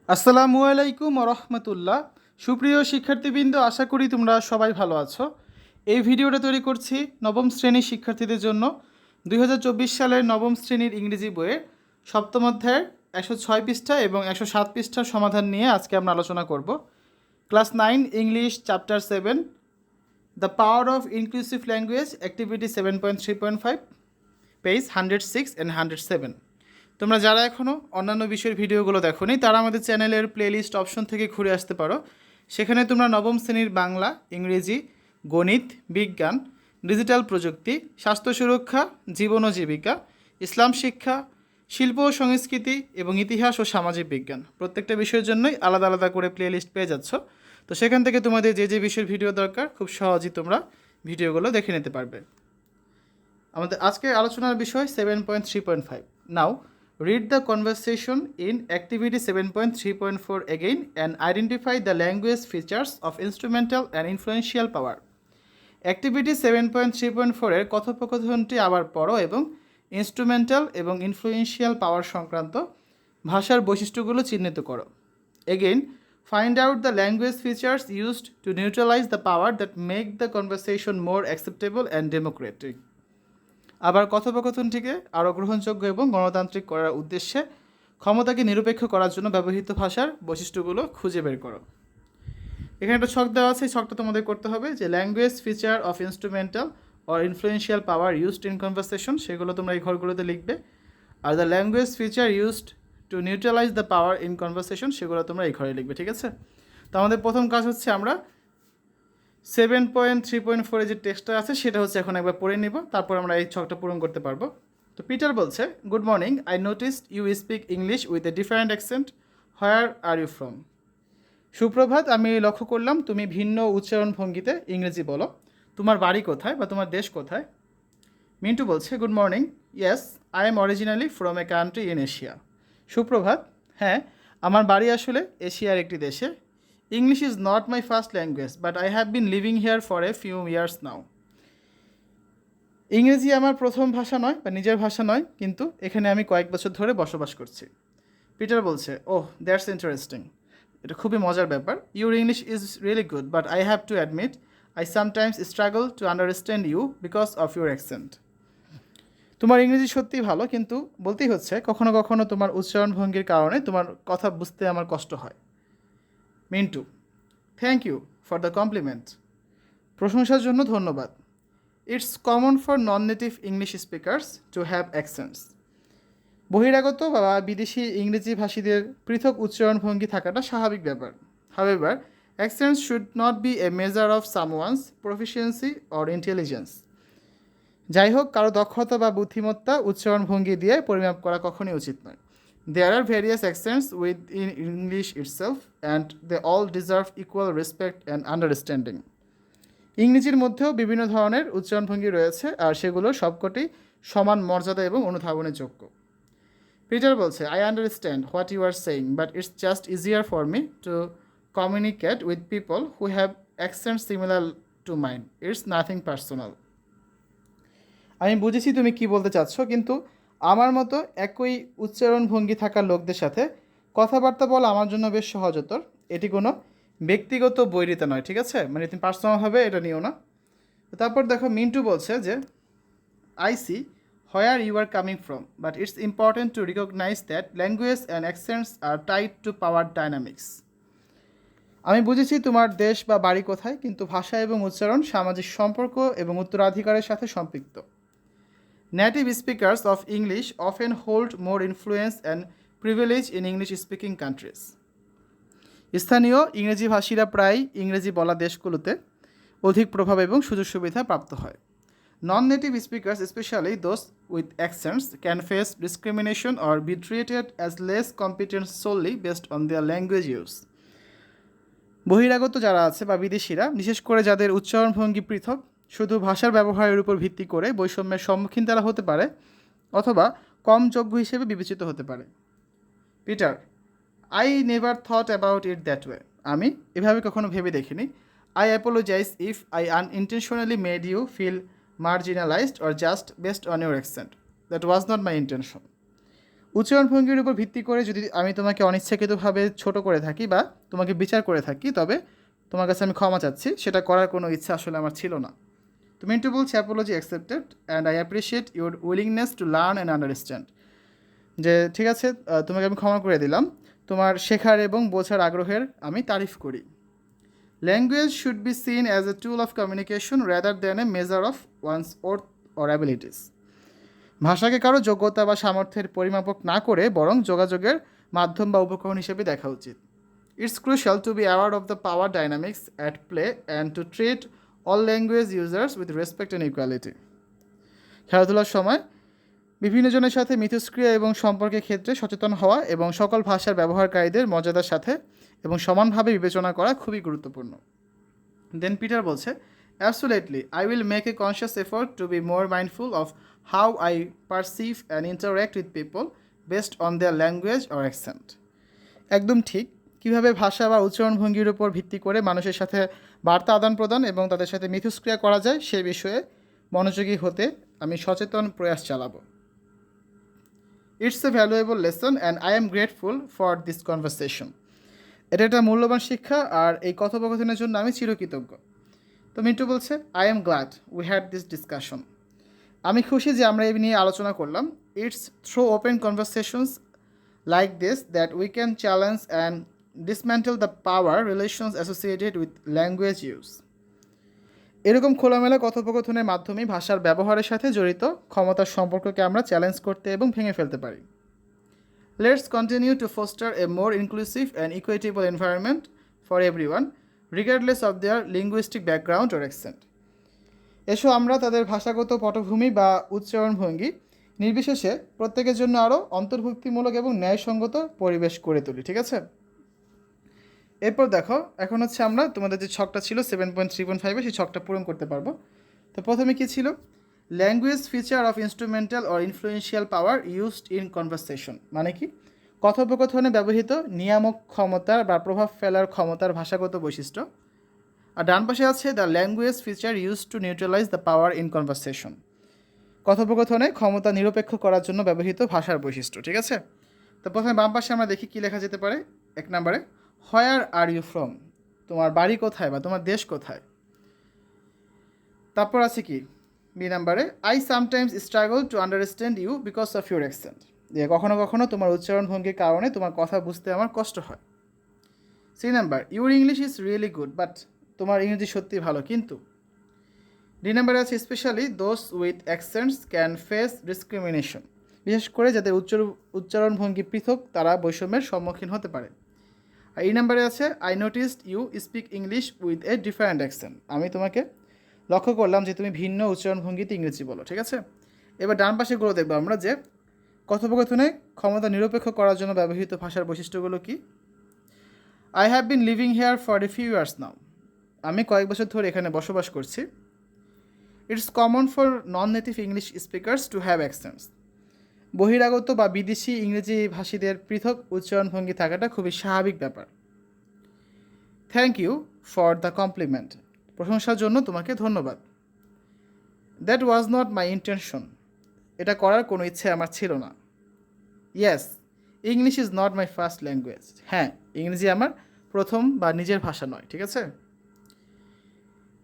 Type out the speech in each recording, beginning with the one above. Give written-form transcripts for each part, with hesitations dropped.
আসসালামু আলাইকুম রহমতুল্লাহ। সুপ্রিয় শিক্ষার্থীবৃন্দ, আশা করি তোমরা সবাই ভালো আছো। এই ভিডিওটা তৈরি করছি নবম শ্রেণীর শিক্ষার্থীদের জন্য। 2024 সালের নবম শ্রেণীর ইংরেজি বইয়ের সপ্তম অধ্যায়ের 106 পৃষ্ঠা এবং 107 পৃষ্ঠার সমাধান নিয়ে আজকে আমরা আলোচনা করব। Class 9 English chapter 7, the power of inclusive language, activity 7.3.5, page 106 and 107। তোমরা যারা এখনও অন্যান্য বিষয়ের ভিডিওগুলো দেখোনি তারা আমাদের চ্যানেলের প্লেলিস্ট অপশন থেকে ঘুরে আসতে পারো। সেখানে তোমরা নবম শ্রেণীর বাংলা, ইংরেজি, গণিত, বিজ্ঞান, ডিজিটাল প্রযুক্তি, স্বাস্থ্য সুরক্ষা, জীবন ও জীবিকা, ইসলাম শিক্ষা, শিল্প ও সংস্কৃতি এবং ইতিহাস ও সামাজিক বিজ্ঞান প্রত্যেকটা বিষয়ের জন্যই আলাদা আলাদা করে প্লেলিস্ট পেয়ে যাচ্ছ। তো সেখান থেকে তোমাদের যে যে বিষয়ের ভিডিও দরকার খুব সহজেই তোমরা ভিডিওগুলো দেখে নিতে পারবে। আমাদের আজকের আলোচনার বিষয় 7.3.5। নাও read the conversation in activity 7.3.4 again and identify the language features of instrumental and influential power. Activity 7.3.4 এর কথোপকথনটি আবার পড়ো এবং ইনস্ট্রুমেন্টাল এবং ইনফ্লুয়েন্সিয়াল পাওয়ার সংক্রান্ত ভাষার বৈশিষ্ট্যগুলো চিহ্নিত করো। Again, find out the language features used to neutralize the power that make the conversation more acceptable and democratic. আবার কথোপকথনটিকে আরও গ্রহণযোগ্য এবং গণতান্ত্রিক করার উদ্দেশ্যে ক্ষমতাকে নিরপেক্ষ করার জন্য ব্যবহৃত ভাষার বৈশিষ্ট্যগুলো খুঁজে বের করো। এখানে একটা ছক দেওয়া আছে, এই ছকটা তোমাদের করতে হবে যে language feature of instrumental or influential power used in conversation, সেগুলো তোমরা এই ঘরগুলোতে লিখবে। Are the language feature used to neutralise the power in conversation, সেগুলো তোমরা এই ঘরে লিখবে। ঠিক আছে? তো আমাদের প্রথম কাজ হচ্ছে আমরা 7.3.4 যে টেক্সটটা আছে সেটা হচ্ছে এখন একবার পড়ে নিব, তারপর আমরা এই ছকটা পূরণ করতে পারবো। তো পিটার বলছে, good morning, I noticed you speak English with a different accent, where are you from? সুপ্রভাত, আমি লক্ষ্য করলাম তুমি ভিন্ন উচ্চারণ ভঙ্গিতে ইংরেজি বলো। তোমার বাড়ি কোথায় বা তোমার দেশ কোথায়? মিন্টু বলছে, good morning, yes, I am originally from a country in Asia. সুপ্রভাত, হ্যাঁ, আমার বাড়ি আসলে এশিয়ার একটি দেশে। English is not my first language but I have been living here for a few years নাও। ইংরেজি আমার প্রথম ভাষা নয় বা নিজের ভাষা নয়, কিন্তু এখানে আমি কয়েক বছর ধরে বসবাস করছি। পিটার বলছে, ওহ, দ্যাটস ইন্টারেস্টিং, এটা খুবই মজার ব্যাপার। Your English is really good but I have to admit I sometimes struggle to understand you because of your accent. তোমার ইংরেজি সত্যিই ভালো, কিন্তু বলতেই হচ্ছে কখনো কখনো তোমার উচ্চারণ ভঙ্গির কারণে তোমার কথা বুঝতে আমার কষ্ট হয়। Mintu, thank you for the compliment, প্রশংসার জন্য ধন্যবাদ। It's common for non native English speakers to have accents. বহিরাগত বা বিদেশি ইংরেজি ভাষীদের পৃথক উচ্চারণ ভঙ্গি থাকাটা স্বাভাবিক ব্যাপার। However, accents should not be a measure of someone's proficiency or intelligence. যাই হোক, কারো দক্ষতা বা বুদ্ধিমত্তা উচ্চারণ ভঙ্গি দিয়ে পরিমাপ করা কখনই উচিত নয়। There are various accents within English itself and they all deserve equal respect and understanding. ইংরেজির মধ্যেও বিভিন্ন ধরনের উচ্চারণভঙ্গি রয়েছে আর সেগুলো সবকটি সমান মর্যাদা এবং অনুধাবনের যোগ্য। পিটার বলছে, I understand what you are saying but it's just easier for me to communicate with people who have accent similar to mind, it's nothing personal. আমি বুঝেছি তুমি কি বলতে চাচ্ছ, কিন্তু আমার মতো একই উচ্চারণ ভঙ্গি থাকা লোকদের সাথে কথাবার্তা বলা আমার জন্য বেশ সহজতর। এটি কোনো ব্যক্তিগত বৈরিতা নয়, ঠিক আছে? মানে তুমি পার্সোনালভাবে এটা নিও না। তারপর দেখো, মিন্টু বলছে যে, I see where you are coming from but it's important to recognise that language and accents are tied to power dynamics. আমি বুঝেছি তোমার দেশ বা বাড়ি কোথায়, কিন্তু ভাষা এবং উচ্চারণ সামাজিক সম্পর্ক এবং উত্তরাধিকারের সাথে সম্পৃক্ত। Native speakers of English often hold more influence and privilege in English-speaking countries. স্থানীয় ইংরেজি ভাষীরা প্রায় ইংরেজি বলা দেশগুলোতে অধিক প্রভাব এবং সুযোগ সুবিধা প্রাপ্ত হয়। Non-native speakers, especially those with accents, can face discrimination or be treated as less competent solely based on their language use. বহিরাগত যারা আছে বা বিদেশিরা, বিশেষ করে যাদের উচ্চারণ ভঙ্গি পৃথক, শুধু ভাষার ব্যবহারের উপর ভিত্তি করে বৈষম্যের সম্মুখীন তারা হতে পারে অথবা কম যোগ্য হিসেবে বিবেচিত হতে পারে। Peter, I never thought about it that way. আমি এভাবে কখনো ভেবে দেখিনি। I apologise if I unintentionally made you feel marginalised or just based on your accent. That was not my intention. উচ্চারণ ভঙ্গির উপর ভিত্তি করে যদি আমি তোমাকে অনিচ্ছাকৃতভাবে ছোট করে থাকি বা তোমাকে বিচার করে থাকি, তবে তোমার কাছে আমি ক্ষমা চাচ্ছি, সেটা করার কোনো ইচ্ছা আসলে আমার ছিল না। তো মিন্টু বলছে Apology accepted and I appreciate your willingness to learn and understand. যে ঠিক আছে, তোমাকে আমি ক্ষমা করে দিলাম, তোমার শেখার এবং বোঝার আগ্রহের আমি তারিফ করি। Language should be seen as a tool of communication rather than a measure of wands or abilities. ভাষাকে কারো যোগ্যতা বা সামর্থ্যের পরিমাপক না করে বরং যোগাযোগের মাধ্যম বা উপকরণ হিসেবে দেখা উচিত। It's crucial to be aware of the power dynamics at play and to treat all language users with respect and equality. খেলাধুলার সময় বিভিন্ন জনের সাথে মিথস্ক্রিয়া এবং সম্পর্কের ক্ষেত্রে সচেতন হওয়া এবং সকল ভাষার ব্যবহারকারীদের মর্যাদার সাথে এবং সমানভাবে বিবেচনা করা খুবই গুরুত্বপূর্ণ। দেন পিটার বলছে, absolutely I will make a conscious effort to be more mindful of how I perceive and interact with people based on their language or accent. একদম ঠিক। কীভাবে ভাষা বা উচ্চারণ ভঙ্গির উপর ভিত্তি করে মানুষের সাথে বার্তা আদান প্রদান এবং তাদের সাথে মিথস্ক্রিয়া করা যায় সে বিষয়ে মনোযোগী হতে আমি সচেতন প্রয়াস চালাবো। It's a valuable lesson and I am grateful for this conversation. এটা একটা মূল্যবান শিক্ষা আর এই কথোপকথনের জন্য আমি চিরকৃতজ্ঞ। তো মিন্টু বলছে, I am glad we had this discussion. আমি খুশি যে আমরা এই নিয়ে আলোচনা করলাম। It's through open conversations like this that we can challenge and dismantle the power relations associated with language use. এরকম খোলামেলা কথোপকথনের মাধ্যমেই ভাষার ব্যবহারের সাথে জড়িত ক্ষমতার সম্পর্ককে আমরা চ্যালেঞ্জ করতে এবং ভেঙে ফেলতে পারি। Let's continue to foster a more inclusive and equitable environment for everyone regardless of their linguistic background or accent. এসো আমরা তাদের ভাষাগত পটভূমি বা উচ্চারণ ভঙ্গি নির্বিশেষে প্রত্যেকের জন্য আরও অন্তর্ভুক্তিমূলক এবং ন্যায়সঙ্গত পরিবেশ করে তুলি। ঠিক আছে, এরপর দেখো এখন হচ্ছে আমরা তোমাদের যে ছকটা ছিল 7.3.5 সেই ছকটা পূরণ করতে পারবো। তো প্রথমে কি ছিল, language feature of instrumental or influential power used in conversation, মানে কি কথোপকথনে ব্যবহৃত নিয়ামক ক্ষমতার বা প্রভাব ফেলার ক্ষমতার ভাষাগত বৈশিষ্ট্য। আর ডান পাশে আছে the language feature use to neutralise the power in conversation, কথোপকথনে ক্ষমতা নিরপেক্ষ করার জন্য ব্যবহৃত ভাষার বৈশিষ্ট্য। ঠিক আছে, তো প্রথমে বাম পাশে আমরা দেখি কী লেখা যেতে পারে। এক নম্বরে, হোয়ার আর ইউ ফ্রম, তোমার বাড়ি কোথায় বা তোমার দেশ কোথায়। তারপর আছে কি বি নাম্বারে, I sometimes struggle to understand you because of your accent, যে কখনো কখনো তোমার উচ্চারণ ভঙ্গির কারণে তোমার কথা বুঝতে আমার কষ্ট হয়। C number, your English is really good but, তোমার ইংরেজি সত্যি ভালো কিন্তু। ডি নাম্বারে আছে specially those with accents can face discrimination, বিশেষ করে যাদের উচ্চারণ ভঙ্গি পৃথক তারা বৈষম্যের সম্মুখীন হতে পারে। আর এই নাম্বারে আছে I noticed you speak English with a different accent, আমি তোমাকে লক্ষ্য করলাম যে তুমি ভিন্ন উচ্চারণ ভঙ্গিতে ইংরেজি বলো। ঠিক আছে, এবার ডান পাশেগুলো দেখবো আমরা যে কথোপকথনে ক্ষমতা নিরপেক্ষ করার জন্য ব্যবহৃত ভাষার বৈশিষ্ট্যগুলো কি। I have been living here for a few years now, আমি কয়েক বছর ধরে এখানে বসবাস করছি। It's common for non native English speakers to have accents, বহিরাগত বা বিদেশি ইংরেজি ভাষীদের পৃথক উচ্চারণভঙ্গি থাকাটা খুবই স্বাভাবিক ব্যাপার। Thank you for the compliment, প্রশংসার জন্য তোমাকে ধন্যবাদ। That was not my intention, এটা করার কোনো ইচ্ছে আমার ছিল না। Yes, English is not my first language, হ্যাঁ ইংরেজি আমার প্রথম বা নিজের ভাষা নয়। ঠিক আছে,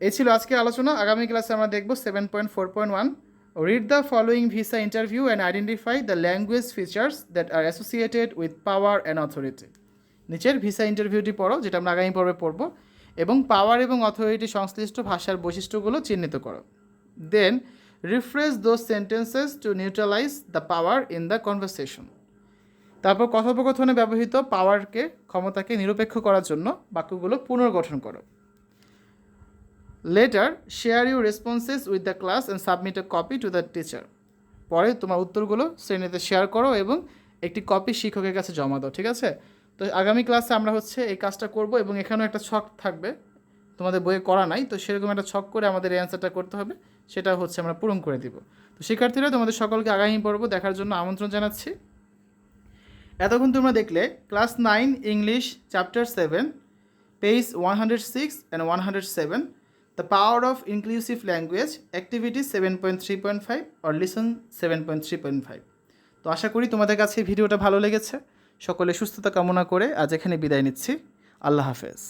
এই ছিল আজকের আলোচনা। আগামী ক্লাসে আমরা দেখব 7.4.1, read the following visa interview and identify the language features that R associated with power and authority. নিচের ভিসা ইন্টারভিউটি পড়ো, যেটা আমরা আগামী পর্বে পড়ব, এবং পাওয়ার এবং অথরিটি সংশ্লিষ্ট ভাষার বৈশিষ্ট্যগুলো চিহ্নিত করো। Then refresh those sentences to neutralise the power in the conversation. তারপর কথোপকথনে ব্যবহৃত পাওয়ারকে ক্ষমতাকে নিরপেক্ষ করার জন্য বাক্যগুলো পুনর্গঠন করো। Letter share your responses with the class and submit A copy to the teacher, পরে তোমার উত্তরগুলো শ্রেণীতে শেয়ার করো এবং একটি কপি শিক্ষকের কাছে জমা দাও। ঠিক আছে, তো আগামী ক্লাসে আমরা হচ্ছে এই কাজটা করব এবং এখানেও একটা ছক থাকবে, তোমাদের বইয়ে করা নাই, তো সেরকম একটা ছক করে আমাদের এই অ্যান্সারটা করতে হবে, সেটা হচ্ছে আমরা পূরণ করে দিব। তো শিক্ষার্থীরা তোমাদের সকলকে আগামী পর্ব দেখার জন্য আমন্ত্রণ জানাচ্ছি। এতক্ষণ তোমরা দেখলে class 9 English chapter 7 page 106 and 107, The Power of Inclusive Language, Activity 7.3.5 or Lesson 7.3.5. তো আশা করি তোমাদের কাছে এই ভিডিওটা ভালো লেগেছে। সকলে সুস্থতা কামনা করে আজ এখানে বিদায় নিচ্ছি। আল্লাহ হাফেজ।